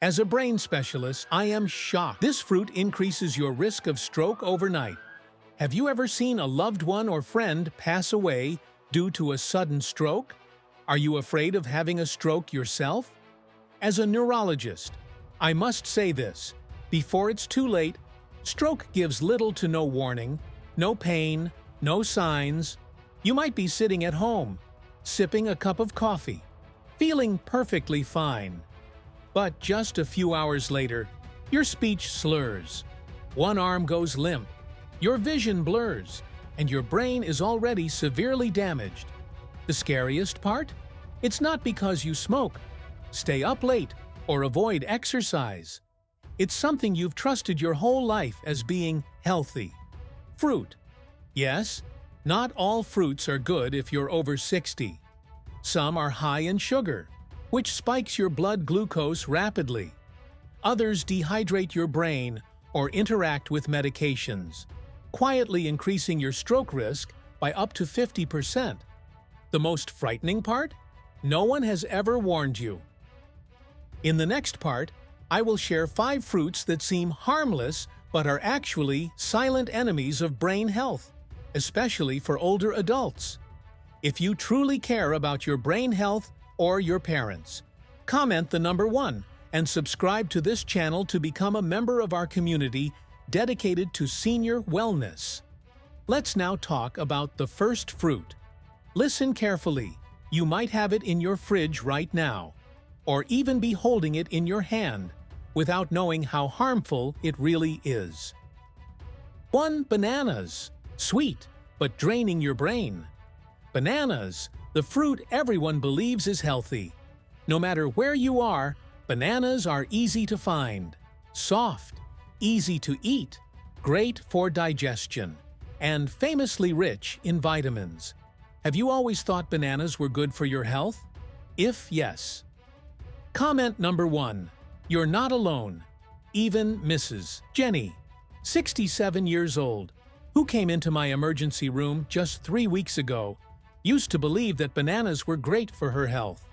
As a brain specialist, I am shocked. This fruit increases your risk of stroke overnight. Have you ever seen a loved one or friend pass away due to a sudden stroke? Are you afraid of having a stroke yourself? As a neurologist, I must say this: before it's too late, stroke gives little to no warning, no pain, no signs. You might be sitting at home, sipping a cup of coffee, feeling perfectly fine. But just a few hours later, your speech slurs, one arm goes limp, your vision blurs, and your brain is already severely damaged. The scariest part? It's not because you smoke, stay up late, or avoid exercise. It's something you've trusted your whole life as being healthy. Fruit. Yes, not all fruits are good if you're over 60. Some are high in sugar, which spikes your blood glucose rapidly. Others dehydrate your brain or interact with medications, quietly increasing your stroke risk by up to 50%. The most frightening part? No one has ever warned you. In the next part, I will share 5 fruits that seem harmless but are actually silent enemies of brain health, especially for older adults. If you truly care about your brain health or your parents, comment the number 1 and subscribe to this channel to become a member of our community dedicated to senior wellness. Let's now talk about the first fruit. Listen carefully. You might have it in your fridge right now, or even be holding it in your hand without knowing how harmful it really is. 1. Bananas. Sweet, but draining your brain. Bananas, the fruit everyone believes is healthy. No matter where you are, bananas are easy to find, soft, easy to eat, great for digestion, and famously rich in vitamins. Have you always thought bananas were good for your health? If yes. Comment number 1. You're not alone. Even Mrs. Jenny, 67 years old, who came into my emergency room just 3 weeks ago, used to believe that bananas were great for her health.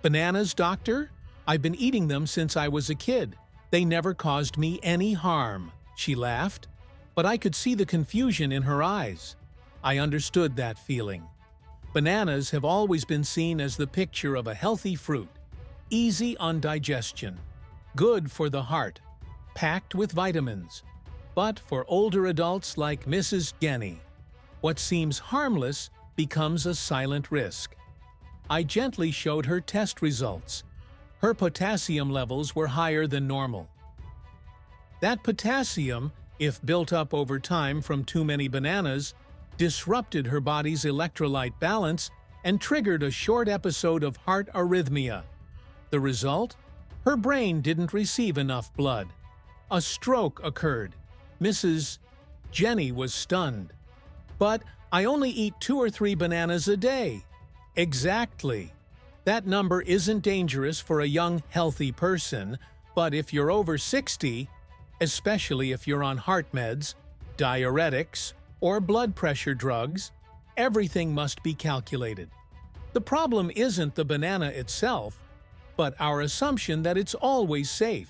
Bananas, doctor? I've been eating them since I was a kid. They never caused me any harm, she laughed. But I could see the confusion in her eyes. I understood that feeling. Bananas have always been seen as the picture of a healthy fruit, easy on digestion, good for the heart, packed with vitamins. But for older adults like Mrs. Jenny, what seems harmless becomes a silent risk. I gently showed her test results. Her potassium levels were higher than normal. That potassium, if built up over time from too many bananas, disrupted her body's electrolyte balance and triggered a short episode of heart arrhythmia. The result? Her brain didn't receive enough blood. A stroke occurred. Mrs. Jenny was stunned. But I only eat 2 or 3 bananas a day. Exactly. That number isn't dangerous for a young, healthy person, but if you're over 60, especially if you're on heart meds, diuretics, or blood pressure drugs, everything must be calculated. The problem isn't the banana itself, but our assumption that it's always safe.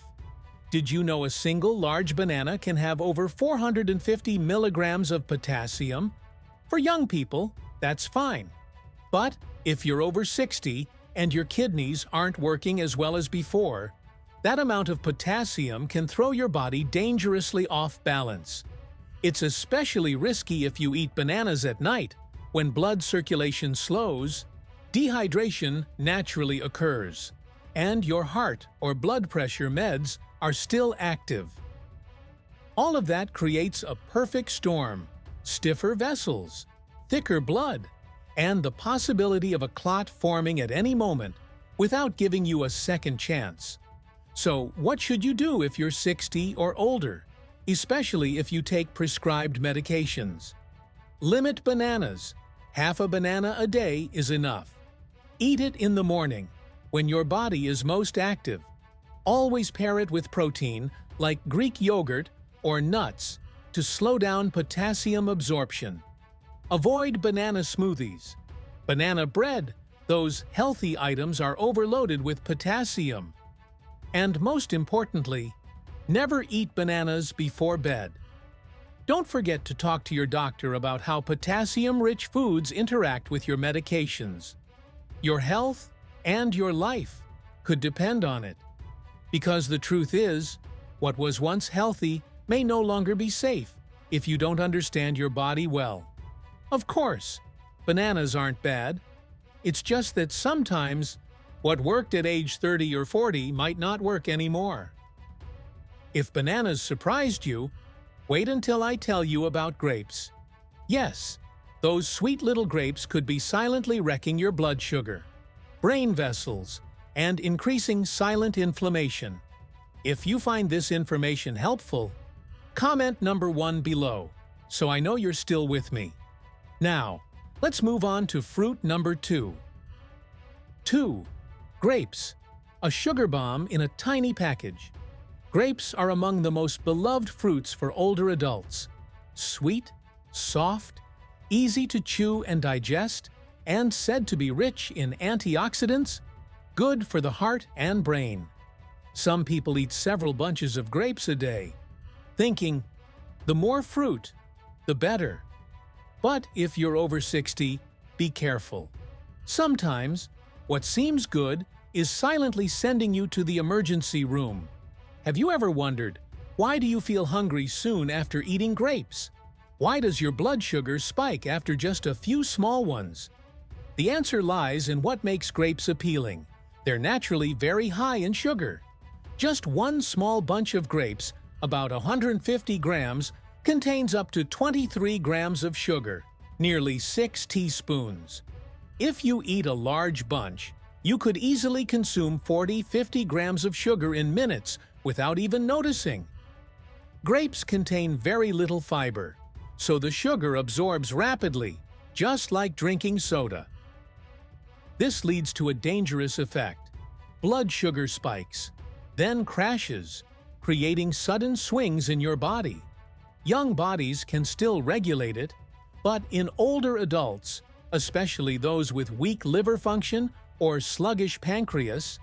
Did you know a single large banana can have over 450 milligrams of potassium? For young people, that's fine. But if you're over 60 and your kidneys aren't working as well as before, that amount of potassium can throw your body dangerously off balance. It's especially risky if you eat bananas at night, when blood circulation slows, dehydration naturally occurs, and your heart or blood pressure meds are still active. All of that creates a perfect storm: stiffer vessels, thicker blood, and the possibility of a clot forming at any moment without giving you a second chance. So, what should you do if you're 60 or older, especially if you take prescribed medications? Limit bananas. Half a banana a day is enough. Eat it in the morning, when your body is most active. Always pair it with protein, like Greek yogurt or nuts, to slow down potassium absorption. Avoid banana smoothies. Banana bread, those healthy items are overloaded with potassium. And most importantly, never eat bananas before bed. Don't forget to talk to your doctor about how potassium-rich foods interact with your medications. Your health and your life could depend on it. Because the truth is, what was once healthy may no longer be safe if you don't understand your body well. Of course, bananas aren't bad. It's just that sometimes what worked at age 30 or 40 might not work anymore. If bananas surprised you, wait until I tell you about grapes. Yes, those sweet little grapes could be silently wrecking your blood sugar, brain vessels, and increasing silent inflammation. If you find this information helpful, comment number 1 below, so I know you're still with me. Now, let's move on to fruit number 2. 2. Grapes, a sugar bomb in a tiny package. Grapes are among the most beloved fruits for older adults. Sweet, soft, easy to chew and digest, and said to be rich in antioxidants, good for the heart and brain. Some people eat several bunches of grapes a day, thinking, the more fruit, the better. But if you're over 60, be careful. Sometimes, what seems good is silently sending you to the emergency room. Have you ever wondered, why do you feel hungry soon after eating grapes? Why does your blood sugar spike after just a few small ones? The answer lies in what makes grapes appealing. They're naturally very high in sugar. Just one small bunch of grapes, about 150 grams, contains up to 23 grams of sugar, nearly 6 teaspoons. If you eat a large bunch, you could easily consume 40-50 grams of sugar in minutes without even noticing. Grapes contain very little fiber, so the sugar absorbs rapidly, just like drinking soda. This leads to a dangerous effect. Blood sugar spikes, then crashes, creating sudden swings in your body. Young bodies can still regulate it, but in older adults, especially those with weak liver function or sluggish pancreas,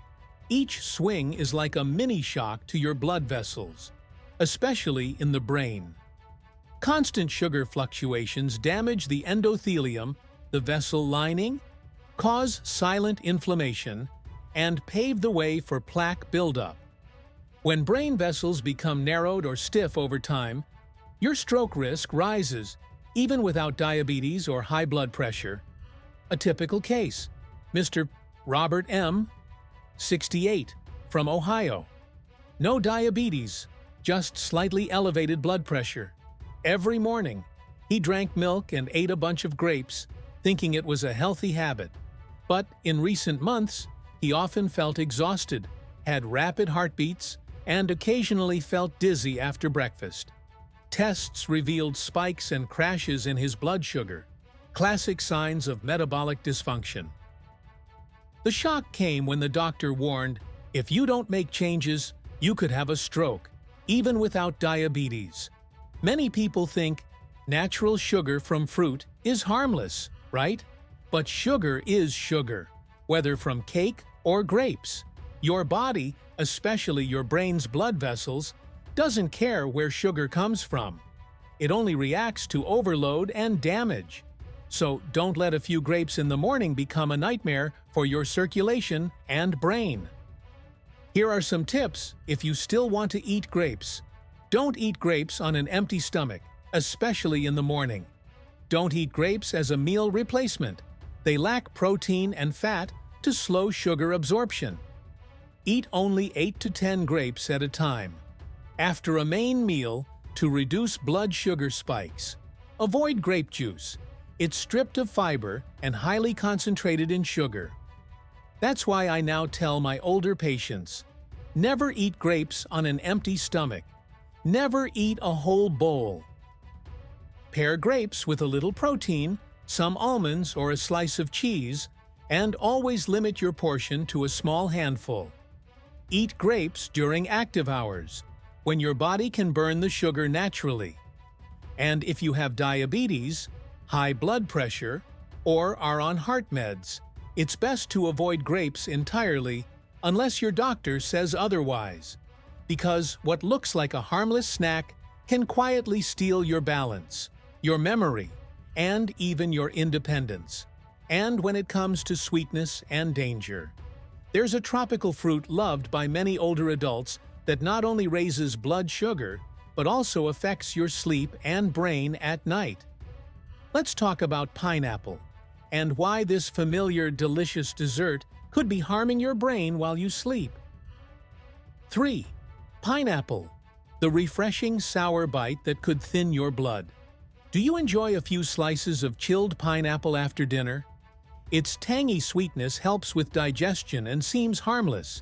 each swing is like a mini shock to your blood vessels, especially in the brain. Constant sugar fluctuations damage the endothelium, the vessel lining, cause silent inflammation, and pave the way for plaque buildup. When brain vessels become narrowed or stiff over time, your stroke risk rises, even without diabetes or high blood pressure. A typical case, Mr. Robert M., 68, from Ohio. No diabetes, just slightly elevated blood pressure. Every morning, he drank milk and ate a bunch of grapes, thinking it was a healthy habit. But in recent months, he often felt exhausted, had rapid heartbeats, and occasionally felt dizzy after breakfast. Tests revealed spikes and crashes in his blood sugar, classic signs of metabolic dysfunction. The shock came when the doctor warned, if you don't make changes, you could have a stroke, even without diabetes. Many people think natural sugar from fruit is harmless, right? But sugar is sugar, whether from cake or grapes. Your body, especially your brain's blood vessels, doesn't care where sugar comes from. It only reacts to overload and damage. So don't let a few grapes in the morning become a nightmare for your circulation and brain. Here are some tips if you still want to eat grapes. Don't eat grapes on an empty stomach, especially in the morning. Don't eat grapes as a meal replacement. They lack protein and fat to slow sugar absorption. Eat only 8 to 10 grapes at a time. After a main meal, to reduce blood sugar spikes. Avoid grape juice. It's stripped of fiber and highly concentrated in sugar. That's why I now tell my older patients, never eat grapes on an empty stomach. Never eat a whole bowl. Pair grapes with a little protein, some almonds or a slice of cheese, and always limit your portion to a small handful. Eat grapes during active hours, when your body can burn the sugar naturally. And if you have diabetes, high blood pressure, or are on heart meds, it's best to avoid grapes entirely unless your doctor says otherwise, because what looks like a harmless snack can quietly steal your balance, your memory, and even your independence. And when it comes to sweetness and danger, there's a tropical fruit loved by many older adults that not only raises blood sugar, but also affects your sleep and brain at night. Let's talk about pineapple, and why this familiar, delicious dessert could be harming your brain while you sleep. 3. Pineapple, the refreshing sour bite that could thin your blood. Do you enjoy a few slices of chilled pineapple after dinner? Its tangy sweetness helps with digestion and seems harmless,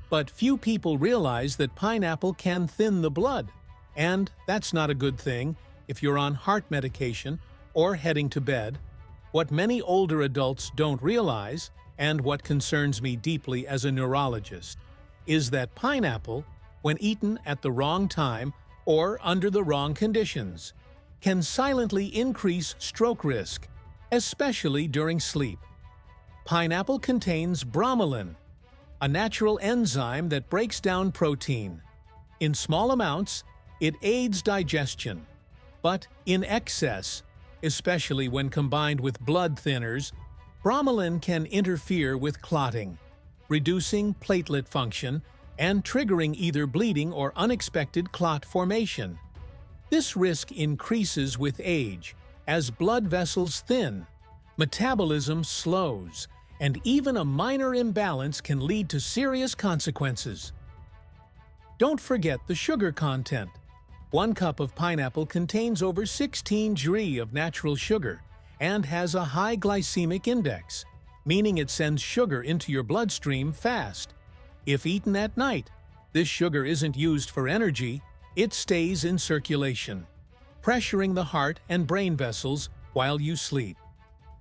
but few people realize that pineapple can thin the blood, and that's not a good thing if you're on heart medication or heading to bed. What many older adults don't realize, and what concerns me deeply as a neurologist, is that pineapple, when eaten at the wrong time or under the wrong conditions, can silently increase stroke risk, especially during sleep. Pineapple contains bromelain, a natural enzyme that breaks down protein. In small amounts, it aids digestion, but in excess, especially when combined with blood thinners, bromelain can interfere with clotting, reducing platelet function and triggering either bleeding or unexpected clot formation. This risk increases with age as blood vessels thin, metabolism slows, and even a minor imbalance can lead to serious consequences. Don't forget the sugar content. 1 cup of pineapple contains over 16 Gr of natural sugar and has a high glycemic index, meaning it sends sugar into your bloodstream fast. If eaten at night, this sugar isn't used for energy, it stays in circulation, pressuring the heart and brain vessels while you sleep.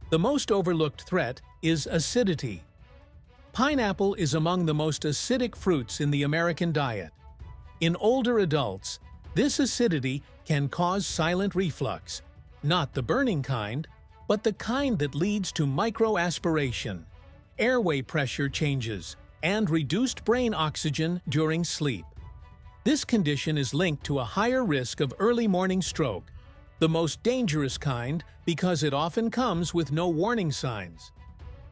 The most overlooked threat is acidity. Pineapple is among the most acidic fruits in the American diet. In older adults, this acidity can cause silent reflux, not the burning kind, but the kind that leads to microaspiration, airway pressure changes, and reduced brain oxygen during sleep. This condition is linked to a higher risk of early morning stroke, the most dangerous kind because it often comes with no warning signs.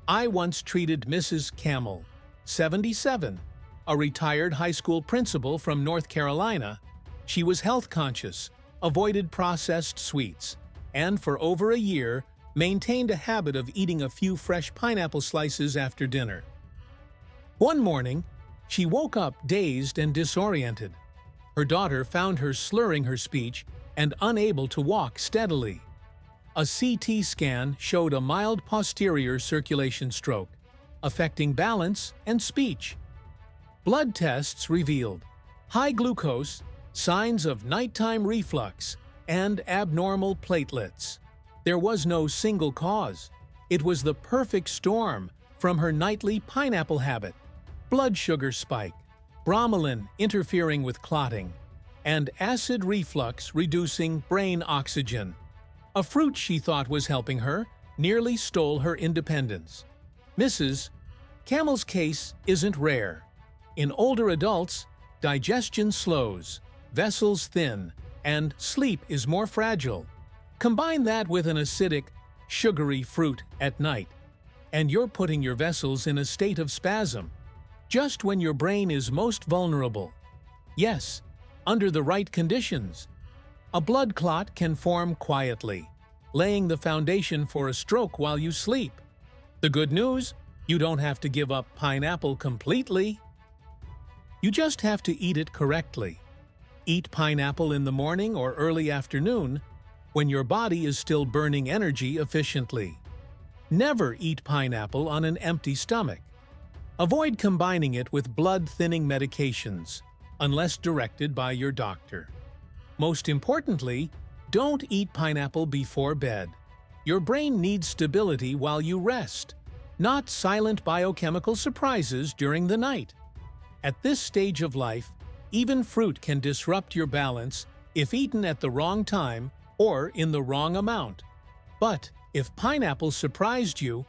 I once treated Mrs. Camel, 77, a retired high school principal from North Carolina. She was health conscious, avoided processed sweets, and for over a year maintained a habit of eating a few fresh pineapple slices after dinner. One morning, she woke up dazed and disoriented. Her daughter found her slurring her speech and unable to walk steadily. A CT scan showed a mild posterior circulation stroke, affecting balance and speech. Blood tests revealed high glucose, signs of nighttime reflux, and abnormal platelets. There was no single cause. It was the perfect storm from her nightly pineapple habit, blood sugar spike, bromelain interfering with clotting, and acid reflux reducing brain oxygen. A fruit she thought was helping her nearly stole her independence. Mrs. Camel's case isn't rare. In older adults, digestion slows, vessels thin, and sleep is more fragile. Combine that with an acidic, sugary fruit at night, and you're putting your vessels in a state of spasm, just when your brain is most vulnerable. Yes, under the right conditions. A blood clot can form quietly, laying the foundation for a stroke while you sleep. The good news? You don't have to give up pineapple completely. You just have to eat it correctly. Eat pineapple in the morning or early afternoon when your body is still burning energy efficiently. Never eat pineapple on an empty stomach. Avoid combining it with blood-thinning medications, unless directed by your doctor. Most importantly, don't eat pineapple before bed. Your brain needs stability while you rest, not silent biochemical surprises during the night. At this stage of life, even fruit can disrupt your balance if eaten at the wrong time or in the wrong amount. But if pineapple surprised you,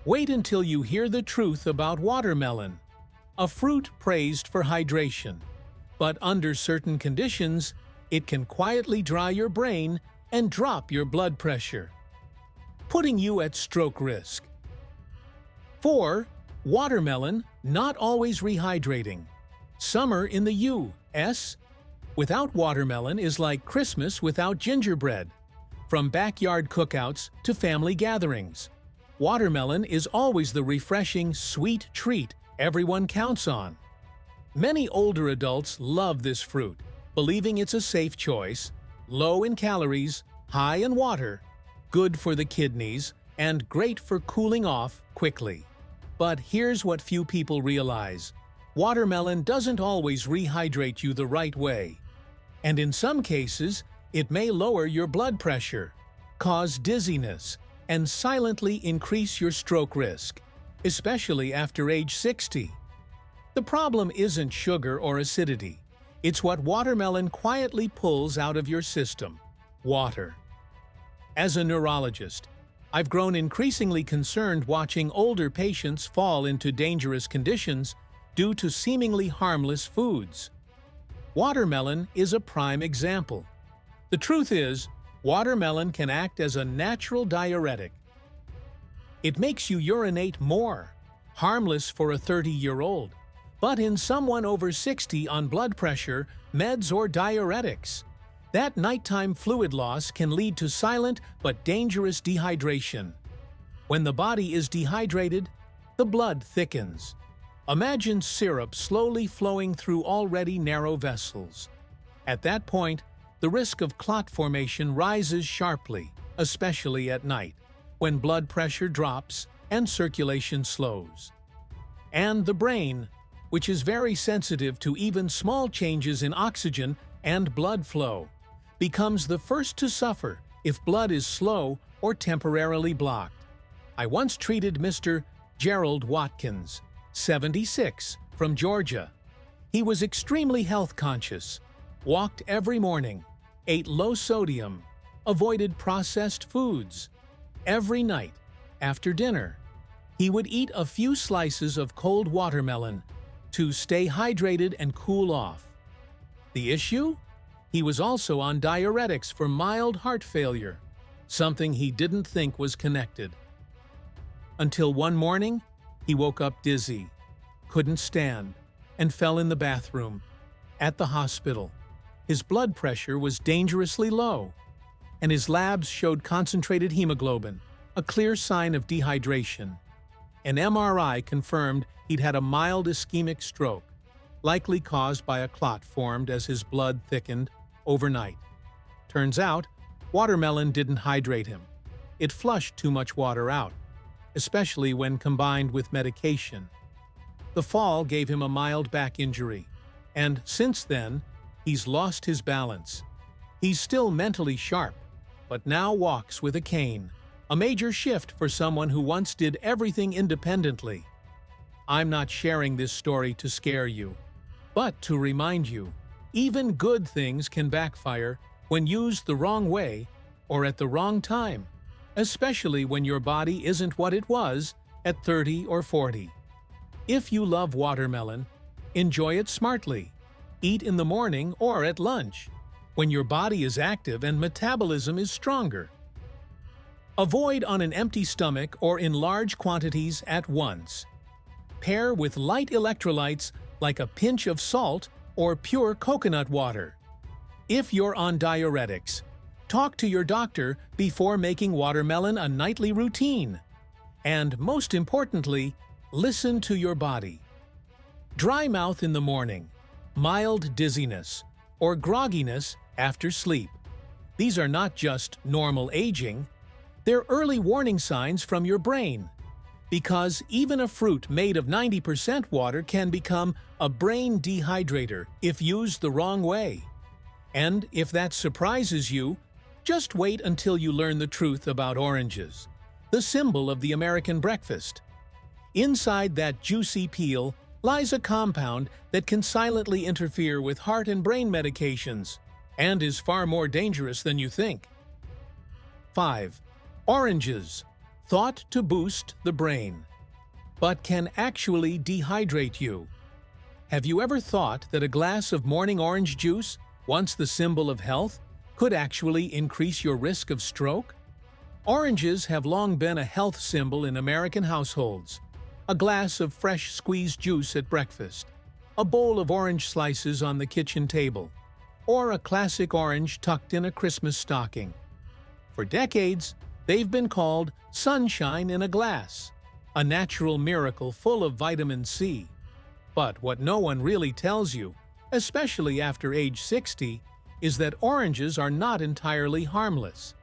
wait until you hear the truth about watermelon, a fruit praised for hydration. But under certain conditions, it can quietly dry your brain and drop your blood pressure, putting you at stroke risk. 4. Watermelon, not always rehydrating. Summer in the U.S. without watermelon is like Christmas without gingerbread. From backyard cookouts to family gatherings, watermelon is always the refreshing, sweet treat everyone counts on. Many older adults love this fruit, believing it's a safe choice, low in calories, high in water, good for the kidneys, and great for cooling off quickly. But here's what few people realize. Watermelon doesn't always rehydrate you the right way. And in some cases, it may lower your blood pressure, cause dizziness, and silently increase your stroke risk, especially after age 60. The problem isn't sugar or acidity. It's what watermelon quietly pulls out of your system: water. As a neurologist, I've grown increasingly concerned watching older patients fall into dangerous conditions due to seemingly harmless foods. Watermelon is a prime example. The truth is, watermelon can act as a natural diuretic. It makes you urinate more, harmless for a 30-year-old, but in someone over 60 on blood pressure, meds, or diuretics, that nighttime fluid loss can lead to silent but dangerous dehydration. When the body is dehydrated, the blood thickens. Imagine syrup slowly flowing through already narrow vessels. At that point, the risk of clot formation rises sharply, especially at night, when blood pressure drops and circulation slows. And the brain, which is very sensitive to even small changes in oxygen and blood flow, becomes the first to suffer if blood is slow or temporarily blocked. I once treated Mr. Gerald Watkins, 76, from Georgia. He was extremely health conscious, walked every morning, ate low sodium, avoided processed foods. Every night, after dinner, he would eat a few slices of cold watermelon to stay hydrated and cool off. The issue? He was also on diuretics for mild heart failure, something he didn't think was connected. Until one morning, he woke up dizzy, couldn't stand, and fell in the bathroom. At the hospital, his blood pressure was dangerously low, and his labs showed concentrated hemoglobin, a clear sign of dehydration. An MRI confirmed he'd had a mild ischemic stroke, likely caused by a clot formed as his blood thickened overnight. Turns out, watermelon didn't hydrate him. It flushed too much water out, especially when combined with medication. The fall gave him a mild back injury, and since then, he's lost his balance. He's still mentally sharp, but now walks with a cane, a major shift for someone who once did everything independently. I'm not sharing this story to scare you, but to remind you, even good things can backfire when used the wrong way or at the wrong time, especially when your body isn't what it was at 30 or 40. If you love watermelon, enjoy it smartly. Eat in the morning or at lunch, when your body is active and metabolism is stronger. Avoid on an empty stomach or in large quantities at once. Pair with light electrolytes like a pinch of salt or pure coconut water. If you're on diuretics, talk to your doctor before making watermelon a nightly routine. And most importantly, listen to your body. Dry mouth in the morning, mild dizziness, or grogginess after sleep. These are not just normal aging, they're early warning signs from your brain. Because even a fruit made of 90% water can become a brain dehydrator if used the wrong way. And if that surprises you, just wait until you learn the truth about oranges, the symbol of the American breakfast. Inside that juicy peel lies a compound that can silently interfere with heart and brain medications and is far more dangerous than you think. 5. Oranges, thought to boost the brain, but can actually dehydrate you. Have you ever thought that a glass of morning orange juice, once the symbol of health, could actually increase your risk of stroke? Oranges have long been a health symbol in American households. A glass of fresh squeezed juice at breakfast, a bowl of orange slices on the kitchen table, or a classic orange tucked in a Christmas stocking. For decades, they've been called sunshine in a glass, a natural miracle full of vitamin C. But what no one really tells you, especially after age 60, is that oranges are not entirely harmless,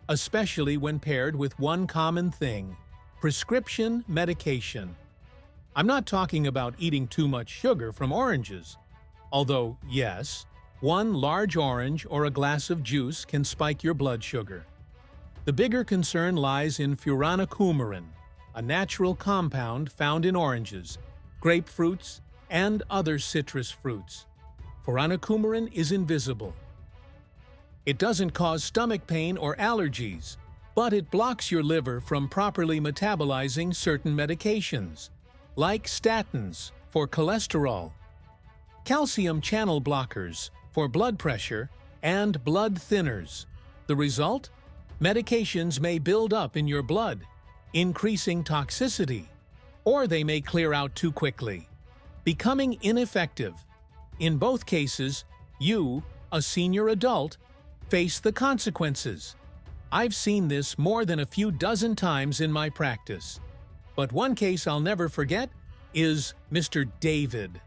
especially when paired with one common thing: prescription medication. I'm not talking about eating too much sugar from oranges, although, yes, one large orange or a glass of juice can spike your blood sugar. The bigger concern lies in furanocoumarin, a natural compound found in oranges, grapefruits, and other citrus fruits. Furanocoumarin is invisible. It doesn't cause stomach pain or allergies, but it blocks your liver from properly metabolizing certain medications, like statins for cholesterol, calcium channel blockers for blood pressure, and blood thinners. The result? Medications may build up in your blood, increasing toxicity, or they may clear out too quickly, becoming ineffective. In both cases, you, a senior adult, face the consequences. I've seen this more than a few dozen times in my practice. But one case I'll never forget is Mr. David,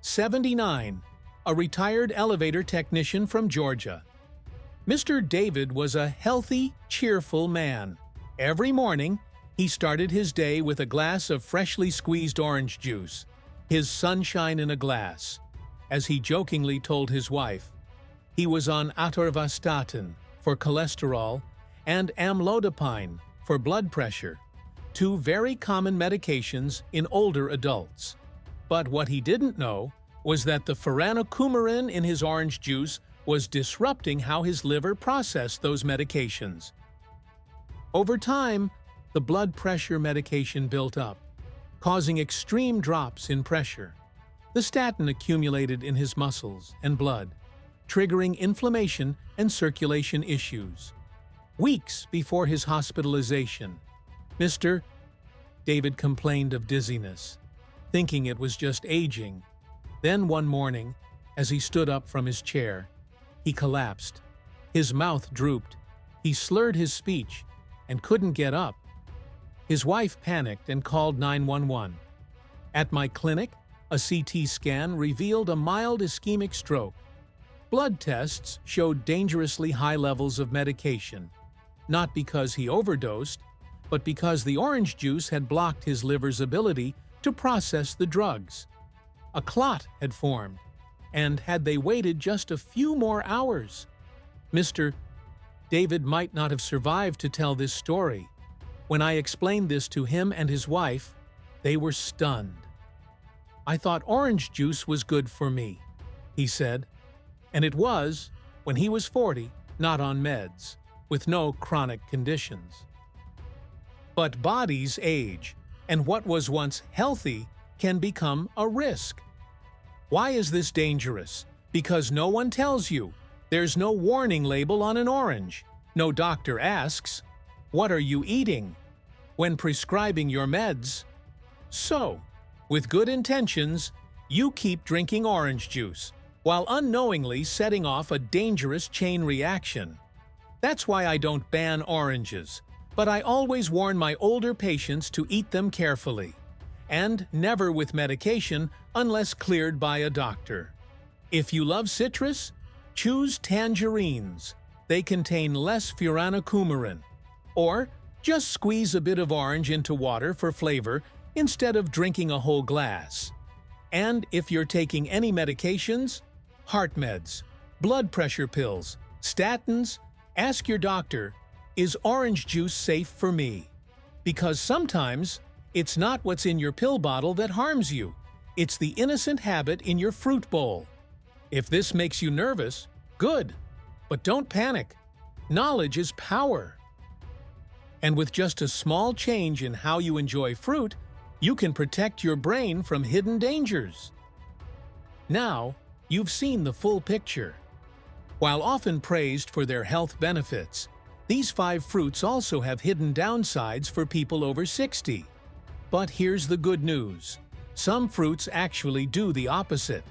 79, a retired elevator technician from Georgia. Mr. David was a healthy, cheerful man. Every morning, he started his day with a glass of freshly squeezed orange juice, his sunshine in a glass. As he jokingly told his wife, he was on atorvastatin for cholesterol and amlodipine for blood pressure, two very common medications in older adults. But what he didn't know was that the furanocoumarin in his orange juice was disrupting how his liver processed those medications. Over time, the blood pressure medication built up, causing extreme drops in pressure. The statin accumulated in his muscles and blood, triggering inflammation and circulation issues. Weeks before his hospitalization, Mr. David complained of dizziness, thinking it was just aging. Then one morning, as he stood up from his chair, he collapsed. His mouth drooped. He slurred his speech and couldn't get up. His wife panicked and called 911. At my clinic, a CT scan revealed a mild ischemic stroke. Blood tests showed dangerously high levels of medication, not because he overdosed, but because the orange juice had blocked his liver's ability to process the drugs. A clot had formed, and had they waited just a few more hours, Mr. David might not have survived to tell this story. When I explained this to him and his wife, they were stunned. "I thought orange juice was good for me," he said. And it was, when he was 40, not on meds, with no chronic conditions. But bodies age, and what was once healthy can become a risk. Why is this dangerous? Because no one tells you. There's no warning label on an orange. No doctor asks, "What are you eating?" when prescribing your meds. So, with good intentions, you keep drinking orange juice, while unknowingly setting off a dangerous chain reaction. That's why I don't ban oranges, but I always warn my older patients to eat them carefully, and never with medication unless cleared by a doctor. If you love citrus, choose tangerines. They contain less furanocoumarin. Or just squeeze a bit of orange into water for flavor instead of drinking a whole glass. And if you're taking any medications, heart meds, blood pressure pills, statins, ask your doctor, "Is orange juice safe for me?" Because sometimes it's not what's in your pill bottle that harms you. It's the innocent habit in your fruit bowl. If this makes you nervous, good. But don't panic. Knowledge is power. And with just a small change in how you enjoy fruit, you can protect your brain from hidden dangers. Now, you've seen the full picture. While often praised for their health benefits, these 5 fruits also have hidden downsides for people over 60. But here's the good news. Some fruits actually do the opposite.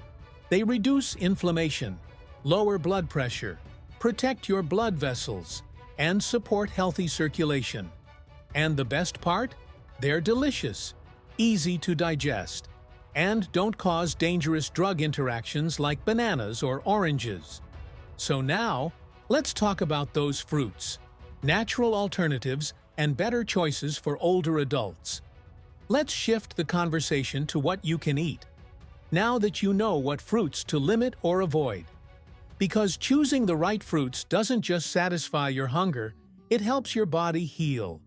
They reduce inflammation, lower blood pressure, protect your blood vessels, and support healthy circulation. And the best part? They're delicious, easy to digest, and don't cause dangerous drug interactions like bananas or oranges. So now, let's talk about those fruits, natural alternatives, and better choices for older adults. Let's shift the conversation to what you can eat, now that you know what fruits to limit or avoid. Because choosing the right fruits doesn't just satisfy your hunger, it helps your body heal.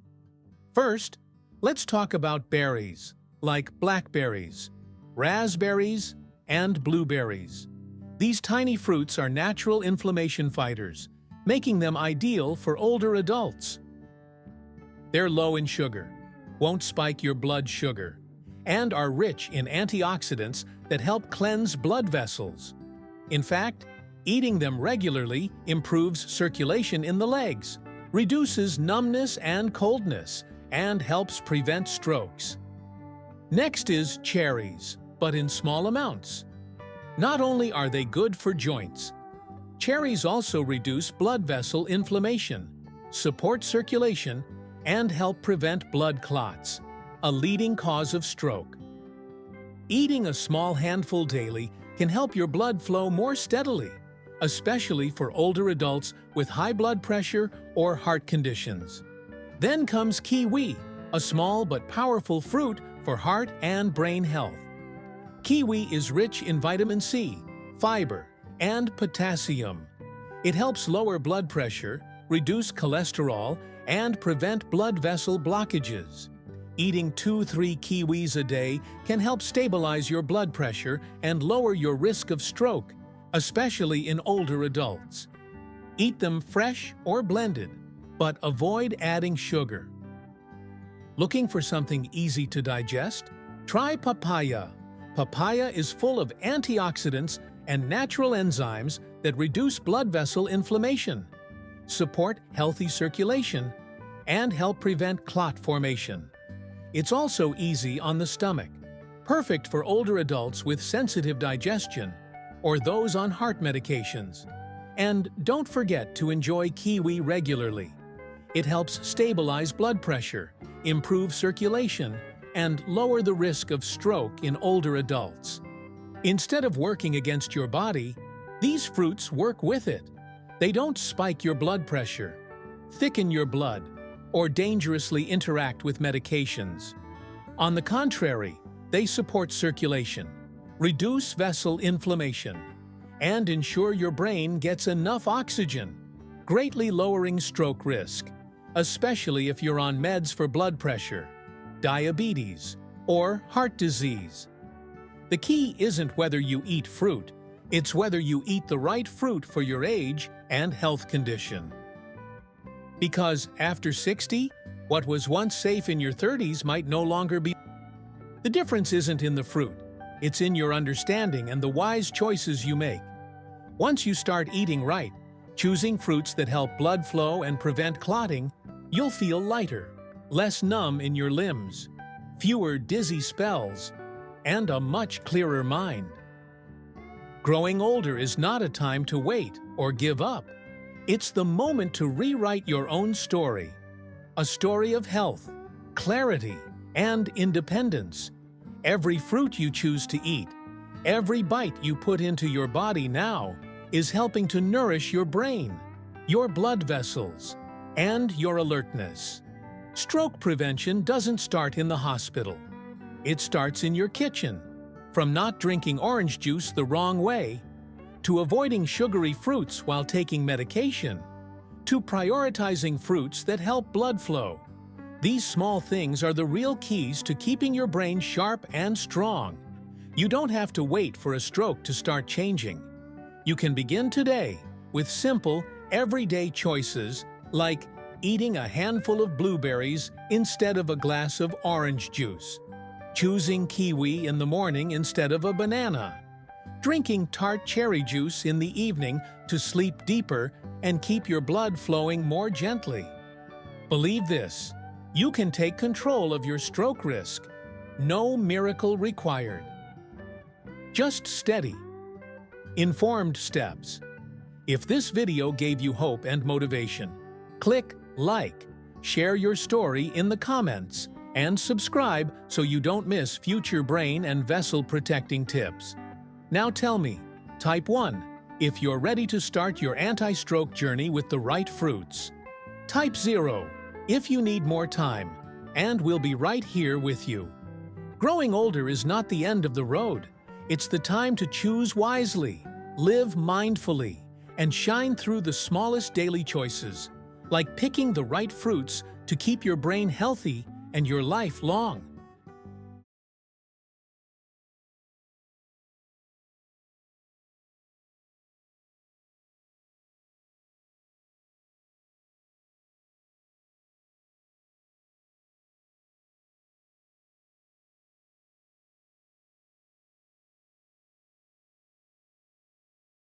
First, let's talk about berries, like blackberries, raspberries, and blueberries. These tiny fruits are natural inflammation fighters, making them ideal for older adults. They're low in sugar, won't spike your blood sugar, and are rich in antioxidants that help cleanse blood vessels. In fact, eating them regularly improves circulation in the legs, reduces numbness and coldness, and helps prevent strokes. Next is cherries, but in small amounts. Not only are they good for joints, cherries also reduce blood vessel inflammation, support circulation, and help prevent blood clots, a leading cause of stroke. Eating a small handful daily can help your blood flow more steadily, especially for older adults with high blood pressure or heart conditions. Then comes kiwi, a small but powerful fruit for heart and brain health. Kiwi is rich in vitamin C, fiber, and potassium. It helps lower blood pressure, reduce cholesterol, and prevent blood vessel blockages. Eating 2-3 kiwis a day can help stabilize your blood pressure and lower your risk of stroke, especially in older adults. Eat them fresh or blended, but avoid adding sugar. Looking for something easy to digest? Try papaya. Papaya is full of antioxidants and natural enzymes that reduce blood vessel inflammation, support healthy circulation, and help prevent clot formation. It's also easy on the stomach, perfect for older adults with sensitive digestion or those on heart medications. And don't forget to enjoy kiwi regularly. It helps stabilize blood pressure, improve circulation, and lower the risk of stroke in older adults. Instead of working against your body, these fruits work with it. They don't spike your blood pressure, thicken your blood, or dangerously interact with medications. On the contrary, they support circulation, reduce vessel inflammation, and ensure your brain gets enough oxygen, greatly lowering stroke risk, especially if you're on meds for blood pressure, diabetes, or heart disease. The key isn't whether you eat fruit, it's whether you eat the right fruit for your age and health condition. Because after 60, what was once safe in your 30s might no longer be. The difference isn't in the fruit, it's in your understanding and the wise choices you make. Once you start eating right, choosing fruits that help blood flow and prevent clotting, you'll feel lighter, less numb in your limbs, fewer dizzy spells, and a much clearer mind. Growing older is not a time to wait or give up. It's the moment to rewrite your own story. A story of health, clarity, and independence. Every fruit you choose to eat, every bite you put into your body now, is helping to nourish your brain, your blood vessels, and your alertness. Stroke prevention doesn't start in the hospital. It starts in your kitchen, from not drinking orange juice the wrong way, to avoiding sugary fruits while taking medication, to prioritizing fruits that help blood flow. These small things are the real keys to keeping your brain sharp and strong. You don't have to wait for a stroke to start changing. You can begin today with simple, everyday choices like eating a handful of blueberries instead of a glass of orange juice, choosing kiwi in the morning instead of a banana, drinking tart cherry juice in the evening to sleep deeper and keep your blood flowing more gently. Believe this, you can take control of your stroke risk. No miracle required. Just steady, informed steps. If this video gave you hope and motivation, click like, share your story in the comments, and subscribe so you don't miss future brain and vessel protecting tips. Now tell me, type 1, if you're ready to start your anti-stroke journey with the right fruits. Type 0, if you need more time, and we'll be right here with you. Growing older is not the end of the road. It's the time to choose wisely, live mindfully, and shine through the smallest daily choices, like picking the right fruits to keep your brain healthy and your life long.